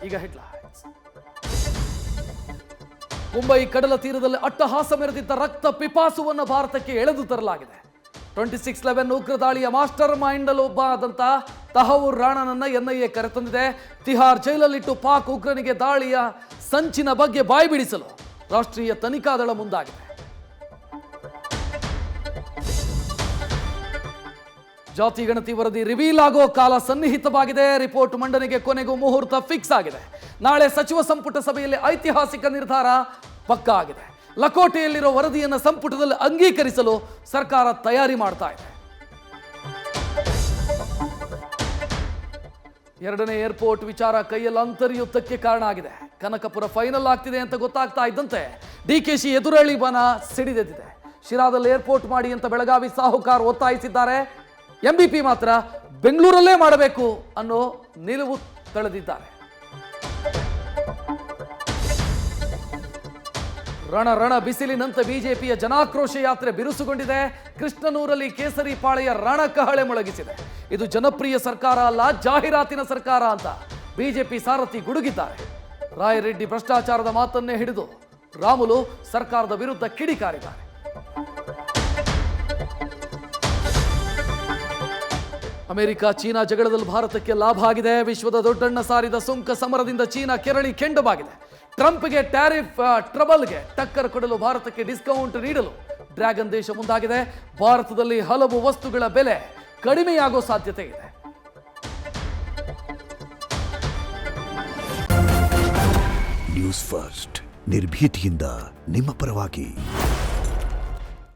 ಈಗ ಹೆಡ್ಲೈನ್ಸ್. ಮುಂಬೈ ಕಡಲ ತೀರದಲ್ಲಿ ಅಟ್ಟಹಾಸ ಮೆರೆದಿದ್ದ ರಕ್ತ ಪಿಪಾಸುವನ್ನು ಭಾರತಕ್ಕೆ ಎಳೆದು ತರಲಾಗಿದೆ. 26/11 ಉಗ್ರ ದಾಳಿಯ ಮಾಸ್ಟರ್ ಮೈಂಡ್ ಒಬ್ಬ ಆದಂತ ತಹವೂರ್ ರಾಣಾನನ್ನ ಎನ್ಐಎ ಕರೆತಂದಿದೆ. ತಿಹಾರ್ ಜೈಲಲ್ಲಿಟ್ಟು ಪಾಕ್ ಉಗ್ರನಿಗೆ ದಾಳಿಯ ಸಂಚಿನ ಬಗ್ಗೆ ಬಾಯ್ಬಿಡಿಸಲು ರಾಷ್ಟ್ರೀಯ ತನಿಖಾ ದಳ ಮುಂದಾಗಿದೆ. ಜಾತಿ ಗಣತಿ ವರದಿ ರಿವೀಲ್ ಆಗೋ ಕಾಲ ಸನ್ನಿಹಿತವಾಗಿದೆ. ರಿಪೋರ್ಟ್ ಮಂಡನೆಗೆ ಕೊನೆಗೂ ಮುಹೂರ್ತ ಫಿಕ್ಸ್ ಆಗಿದೆ. ನಾಳೆ ಸಚಿವ ಸಂಪುಟ ಸಭೆಯಲ್ಲಿ ಐತಿಹಾಸಿಕ ನಿರ್ಧಾರ ಪಕ್ಕಾ ಆಗಿದೆ. ಲಕೋಟೆಯಲ್ಲಿರೋ ವರದಿಯನ್ನು ಸಂಪುಟದಲ್ಲಿ ಅಂಗೀಕರಿಸಲು ಸರ್ಕಾರ ತಯಾರಿ ಮಾಡ್ತಾ ಇದೆ. ಎರಡನೇ ಏರ್ಪೋರ್ಟ್ ವಿಚಾರ ಕೈಯಲ್ಲಿ ಅಂತರ್ಯುದ್ಧಕ್ಕೆ ಕಾರಣ ಆಗಿದೆ. ಕನಕಪುರ ಫೈನಲ್ ಆಗ್ತಿದೆ ಅಂತ ಗೊತ್ತಾಗ್ತಾ ಇದ್ದಂತೆ ಡಿಕೆಶಿ ಎದುರಳಿ ಬನ ಸಿಡಿದೆದ್ದಿದೆ. ಶಿರಾದಲ್ಲಿ ಏರ್ಪೋರ್ಟ್ ಮಾಡಿ ಅಂತ ಬೆಳಗಾವಿ ಸಾಹುಕಾರ್ ಒತ್ತಾಯಿಸಿದ್ದಾರೆ. ಎಂಬಿಪಿ ಮಾತ್ರ ಬೆಂಗಳೂರಲ್ಲೇ ಮಾಡಬೇಕು ಅನ್ನೋ ನಿಲುವು ತಳೆದಿದ್ದಾರೆ. ರಣ ಬಿಸಿಲಿನಂತೆ ಬಿಜೆಪಿಯ ಜನಾಕ್ರೋಶ ಯಾತ್ರೆ ಬಿರುಸುಗೊಂಡಿದೆ. ಕೃಷ್ಣನೂರಲ್ಲಿ ಕೇಸರಿ ಪಾಳೆಯ ರಣಕಹಳೆ ಮೊಳಗಿಸಿದೆ. ಇದು ಜನಪ್ರಿಯ ಸರ್ಕಾರ ಅಲ್ಲ, ಜಾಹೀರಾತಿನ ಸರ್ಕಾರ ಅಂತ ಬಿಜೆಪಿ ಸಾರಥಿ ಗುಡುಗಿದ್ದಾರೆ. ರಾಯರೆಡ್ಡಿ ಭ್ರಷ್ಟಾಚಾರದ ಮಾತನ್ನೇ ಹಿಡಿದು ರಾಮುಲು ಸರ್ಕಾರದ ವಿರುದ್ಧ ಕಿಡಿಕಾರಿದ್ದಾರೆ. ಅಮೆರಿಕ ಚೀನಾ ಜಗಳದಲ್ಲಿ ಭಾರತಕ್ಕೆ ಲಾಭ ಆಗಿದೆ. ವಿಶ್ವದ ದೊಡ್ಡಣ್ಣ ಸಾರಿದ ಸುಂಕ ಸಮರದಿಂದ ಚೀನಾ ಕೆರಳಿ ಕೆಂಡವಾಗಿದೆ. ಟ್ರಂಪ್ಗೆ ಟ್ಯಾರಿಫ್ ಟ್ರಬಲ್ಗೆ ಟಕ್ಕರ್ ಕೊಡಲು ಭಾರತಕ್ಕೆ ಡಿಸ್ಕೌಂಟ್ ನೀಡಲು ಡ್ರ್ಯಾಗನ್ ದೇಶ ಮುಂದಾಗಿದೆ. ಭಾರತದಲ್ಲಿ ಹಲವು ವಸ್ತುಗಳ ಬೆಲೆ ಕಡಿಮೆಯಾಗೋ ಸಾಧ್ಯತೆ ಇದೆ. ನ್ಯೂಸ್ ಫಸ್ಟ್ ನಿರ್ಭೀತಿಯಿಂದ ನಿಮ್ಮ ಪರವಾಗಿ.